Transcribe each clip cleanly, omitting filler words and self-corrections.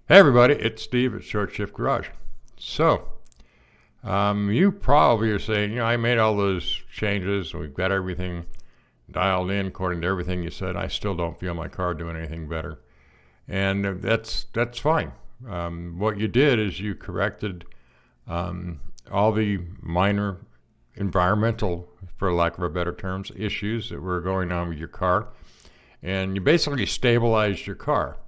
Hey everybody, it's Steve at Short Shift Garage. So, you probably are saying, I made all those changes. We've got everything dialed in according to everything you said. I still don't feel my car doing anything better, and that's fine. What you did is you corrected all the minor environmental, for lack of a better terms, issues that were going on with your car, and you basically stabilized your car.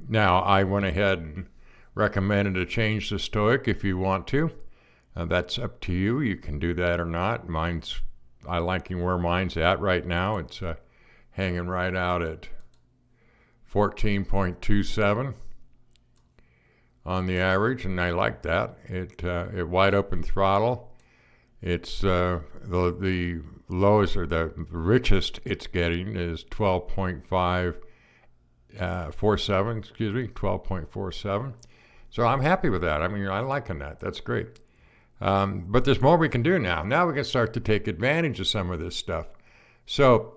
Now, I went ahead and recommended a change to Stoic if you want to. That's up to you. You can do that or not. I liking where mine's at right now. It's hanging right out at 14.27 on the average, and I like that. It wide open throttle. It's the lowest or the richest it's getting is 12.5. 12.47. So I'm happy with that. I mean, I'm liking that. That's great. But there's more we can do now. Now we can start to take advantage of some of this stuff. So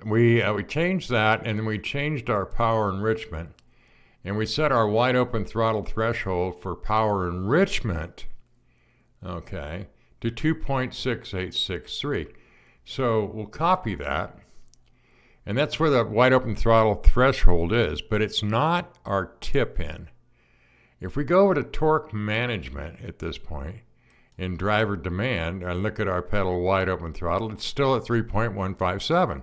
we changed that, and then we changed our power enrichment, and we set our wide open throttle threshold for power enrichment, okay, to 2.6863. So we'll copy that. And that's where the wide open throttle threshold is, but it's not our tip in. If we go over to torque management at this point in driver demand and look at our pedal wide open throttle, it's still at 3.157.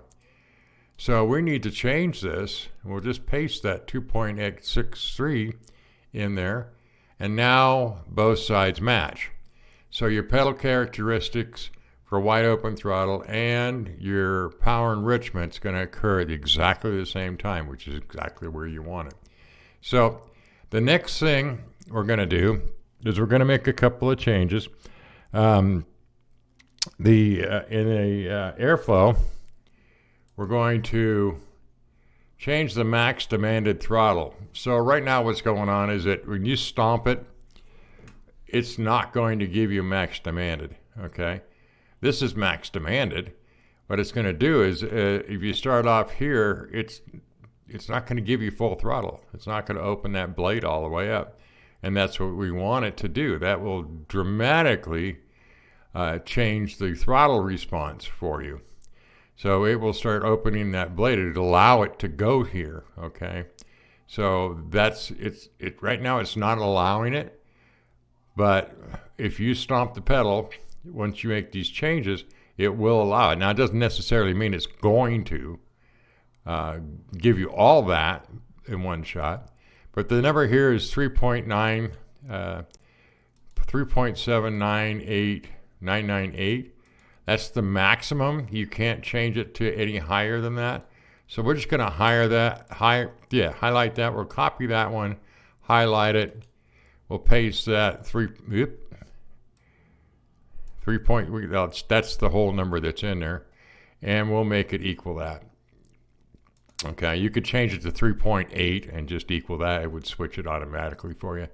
So we need to change this. We'll just paste that 2.863 in there, and now both sides match. So your pedal characteristics for wide open throttle and your power enrichment is going to occur at exactly the same time, which is exactly where you want it. So the next thing we're going to do is we're going to make a couple of changes. In the airflow, we're going to change the max demanded throttle. So right now what's going on is that when you stomp it, it's not going to give you max demanded, okay? This is max demanded. What it's going to do is if you start off here, it's not going to give you full throttle. It's not going to open that blade all the way up. And that's what we want it to do. That will dramatically change the throttle response for you. So it will start opening that blade. It'll allow it to go here, okay? So that's it. Right now it's not allowing it. But if you stomp the pedal, once you make these changes, it will allow it. Now, it doesn't necessarily mean it's going to give you all that in one shot, but the number here is 3.798998. That's the maximum. You can't change it to any higher than that. So we're just going to highlight that. We'll copy that one, highlight it. We'll paste that that's the whole number that's in there, and we'll make it equal that. Okay, you could change it to 3.8 and just equal that. It would switch it automatically for you.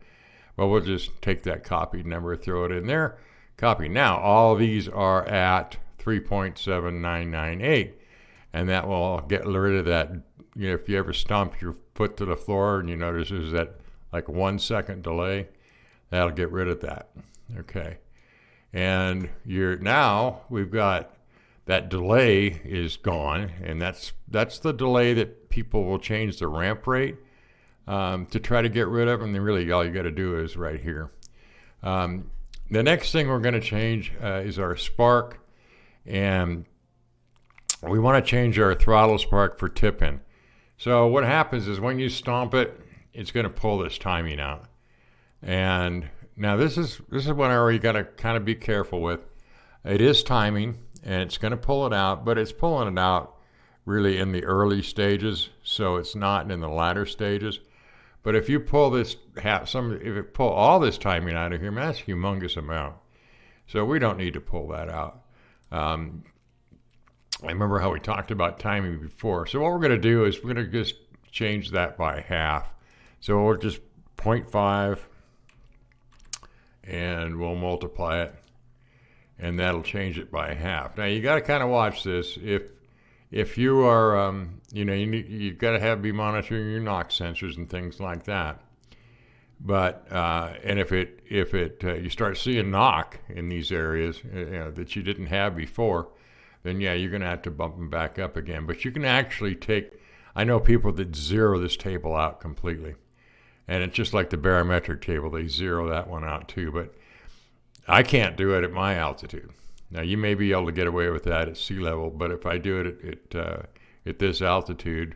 But we'll just take that copied number, throw it in there, copy. Now, all these are at 3.7998, and that will get rid of that. If you ever stomp your foot to the floor and you notice there's that like 1 second delay, that'll get rid of that. Okay. And now we've got that delay is gone, and that's the delay that people will change the ramp rate to try to get rid of, and then really all you got to do is right here. The next thing we're going to change is our spark, and we want to change our throttle spark for tip-in. So what happens is when you stomp it, it's going to pull this timing out, and now this is one area you got to kind of be careful with. It is timing, and it's going to pull it out, but it's pulling it out really in the early stages, so it's not in the latter stages. But if you pull this, if it pull all this timing out of here, man, that's a humongous amount. So we don't need to pull that out. I remember how we talked about timing before. So what we're going to do is we're going to just change that by half. So we'll just 0.5. And we'll multiply it, and that'll change it by half. Now you got to kind of watch this. If if you are, you've got to be monitoring your knock sensors and things like that. But and if you start seeing knock in these areas that you didn't have before, then yeah, you're going to have to bump them back up again. But you can actually I know people that zero this table out completely. And it's just like the barometric table. They zero that one out too. But I can't do it at my altitude. Now, you may be able to get away with that at sea level, but if I do it at this altitude,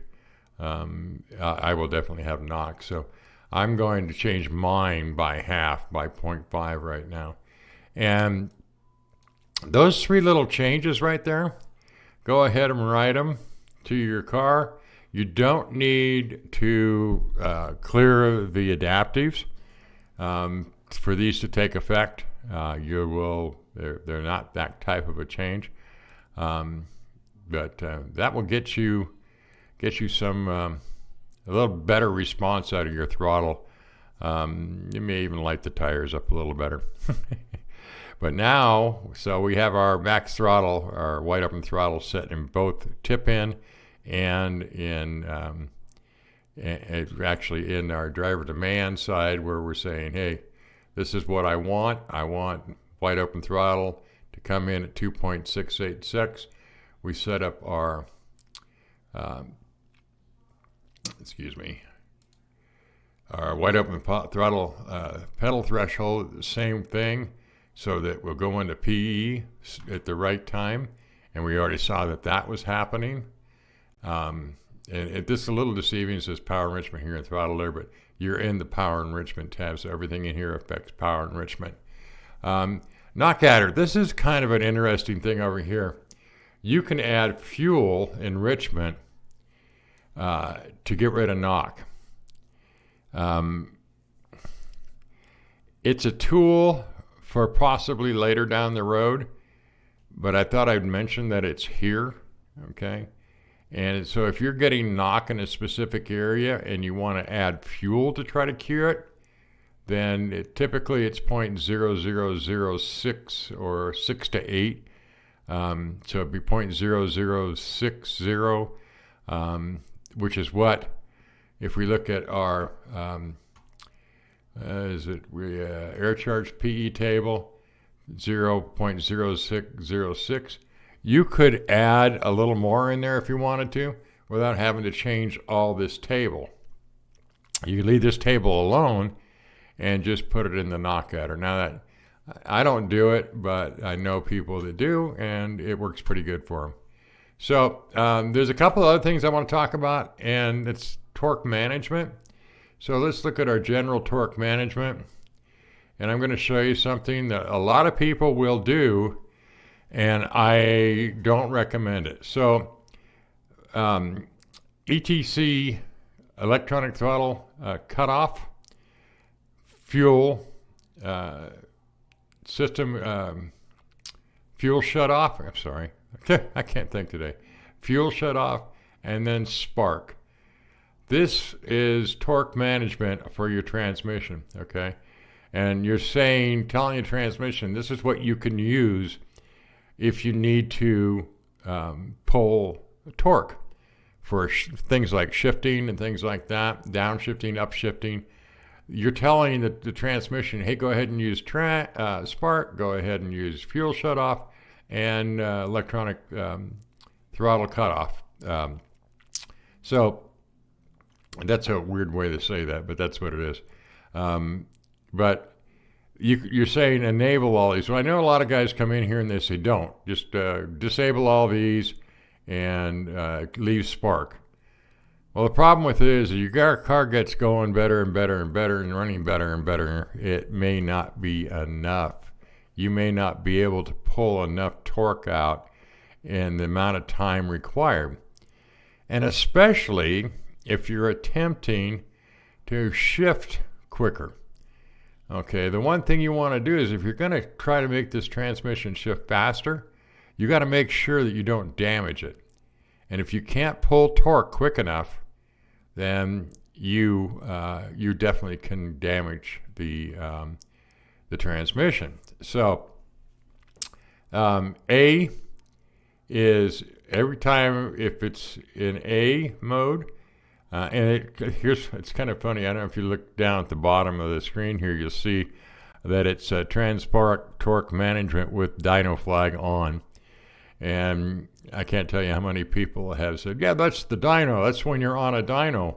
I will definitely have knock. So I'm going to change mine by half, by 0.5 right now. And those 3 little changes right there, go ahead and write them to your car. You don't need to clear the adaptives for these to take effect. They're not that type of a change, but that will get you some a little better response out of your throttle. You may even light the tires up a little better. But now, so we have our max throttle, our wide open throttle set in both tip in and actually in our driver demand side, where we're saying, hey, this is what I want. I want wide open throttle to come in at 2.686. We set up our, our wide open throttle pedal threshold, the same thing, so that we'll go into PE at the right time. And we already saw that was happening. And this is a little deceiving. It says power enrichment here and throttle there, but you're in the power enrichment tab, so everything in here affects power enrichment. Knock adder. This is kind of an interesting thing over here. You can add fuel enrichment to get rid of knock. It's a tool for possibly later down the road, but I thought I'd mention that it's here, okay? And so if you're getting knock in a specific area and you want to add fuel to try to cure it, then typically it's 0.0006 or 6 to 8. So it'd be 0.0060, which is what, if we look at our air charge PE table, 0.0606. You could add a little more in there if you wanted to without having to change all this table. You could leave this table alone and just put it in the knock adder. Now, that I don't do it, but I know people that do, and it works pretty good for them. So there's a couple other things I want to talk about, and it's torque management. So let's look at our general torque management. And I'm going to show you something that a lot of people will do, and I don't recommend it. So ETC, electronic throttle cutoff, fuel system, fuel shut off. I'm sorry, I can't think today. Fuel shut off, and then spark. This is torque management for your transmission, okay? And you're telling your transmission, this is what you can use if you need to pull torque for things like shifting and things like that, downshifting, upshifting. You're telling the transmission, hey, go ahead and use spark, go ahead and use fuel shutoff, and electronic throttle cutoff. So that's a weird way to say that, but that's what it is. But you're saying enable all these. So I know a lot of guys come in here and they say, don't. Just disable all these and leave spark. Well, the problem with it is your car gets going better and better and better and running better and better. It may not be enough. You may not be able to pull enough torque out in the amount of time required. And especially if you're attempting to shift quicker. Okay, the one thing you want to do is if you're going to try to make this transmission shift faster, you got to make sure that you don't damage it. And if you can't pull torque quick enough, then you definitely can damage the transmission. So A is every time if it's in A mode, it's kind of funny. I don't know if you look down at the bottom of the screen here, you'll see that it's transport torque management with dyno flag on. And I can't tell you how many people have said, yeah, that's the dyno. That's when you're on a dyno.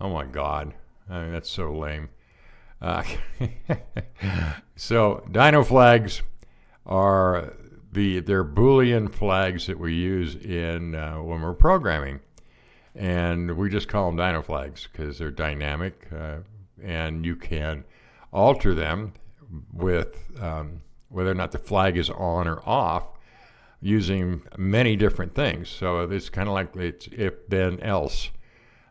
Oh my God. I mean, that's so lame. So dyno flags are they're Boolean flags that we use in when we're programming. And we just call them dyno flags because they're dynamic, and you can alter them with whether or not the flag is on or off using many different things. So it's kind of like it's if, then, else.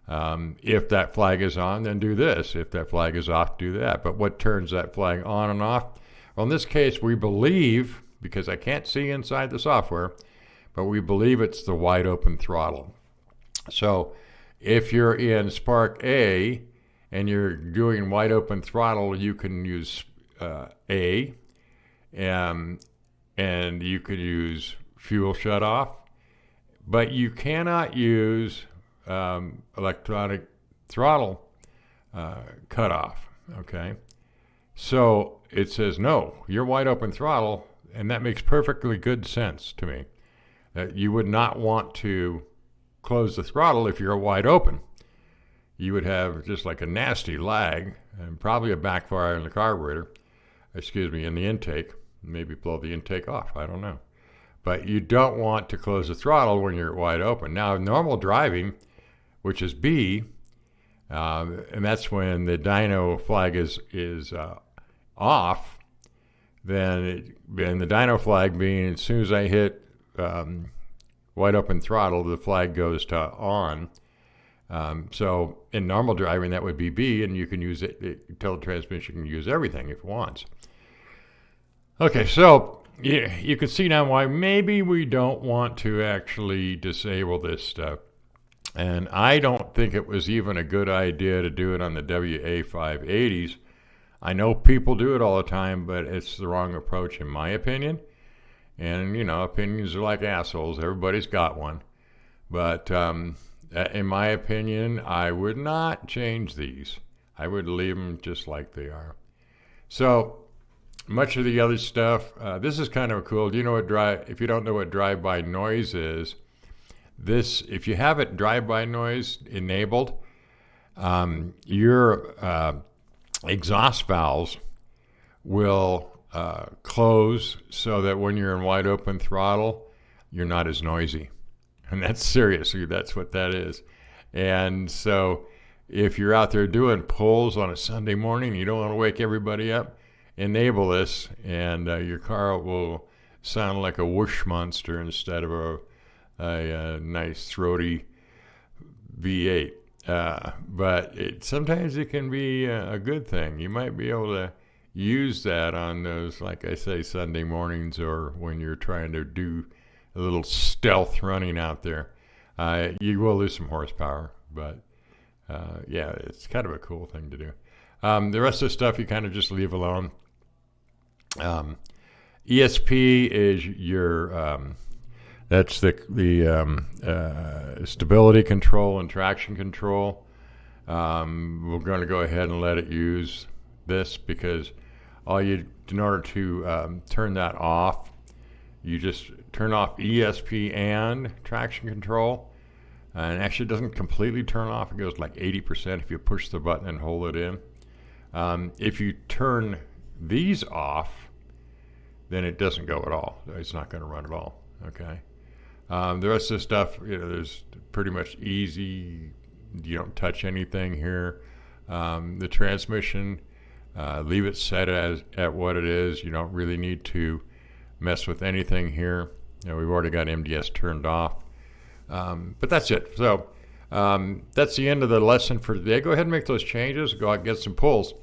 If that flag is on, then do this. If that flag is off, do that. But what turns that flag on and off? Well, in this case, we believe, because I can't see inside the software, but we believe it's the wide open throttle. So if you're in Spark A and you're doing wide open throttle, you can use A, and you could use fuel shut off, but you cannot use electronic throttle cutoff. Okay, so it says no, you're wide open throttle, and that makes perfectly good sense to me. That you would not want to close the throttle if you're wide open. You would have just like a nasty lag and probably a backfire in the carburetor, in the intake. Maybe blow the intake off, I don't know. But you don't want to close the throttle when you're wide open. Now, normal driving, which is B, and that's when the dyno flag is off, then the dyno flag being as soon as I hit wide open throttle, the flag goes to on. So in normal driving, that would be B, and you can use it, tell the transmission can use everything if it wants. Okay, so you can see now why maybe we don't want to actually disable this stuff. And I don't think it was even a good idea to do it on the WA580s. I know people do it all the time, but it's the wrong approach in my opinion. And, opinions are like assholes. Everybody's got one. But in my opinion, I would not change these. I would leave them just like they are. So much of the other stuff, this is kind of cool. Do you know if you don't know what drive-by noise is, if you have it drive-by noise enabled, your exhaust valves will close so that when you're in wide open throttle, you're not as noisy. And that's seriously, that's what that is. And so if you're out there doing pulls on a Sunday morning, you don't want to wake everybody up, enable this, and your car will sound like a whoosh monster instead of a nice throaty V8. But sometimes it can be a good thing. You might be able to use that on those, like I say, Sunday mornings, or when you're trying to do a little stealth running out there. You will lose some horsepower, but yeah, it's kind of a cool thing to do. The rest of the stuff you kind of just leave alone. ESP is your that's the stability control and traction control. We're going to go ahead and let it use this because in order to turn that off, you just turn off ESP and traction control. And actually it doesn't completely turn off. It goes like 80% if you push the button and hold it in. If you turn these off, then it doesn't go at all. It's not going to run at all. Okay. The rest of the stuff, is pretty much easy. You don't touch anything here. The transmission, leave it set at what it is. You don't really need to mess with anything here. We've already got MDS turned off. But that's it. So that's the end of the lesson for today. Go ahead and make those changes. Go out and get some pulls.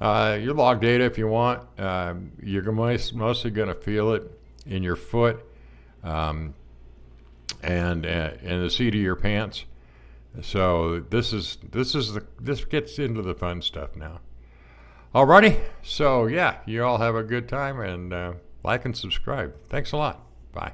Your log data, if you want, you're mostly going to feel it in your foot and the seat of your pants. So this gets into the fun stuff now. Alrighty. So yeah, you all have a good time, and like and subscribe. Thanks a lot. Bye.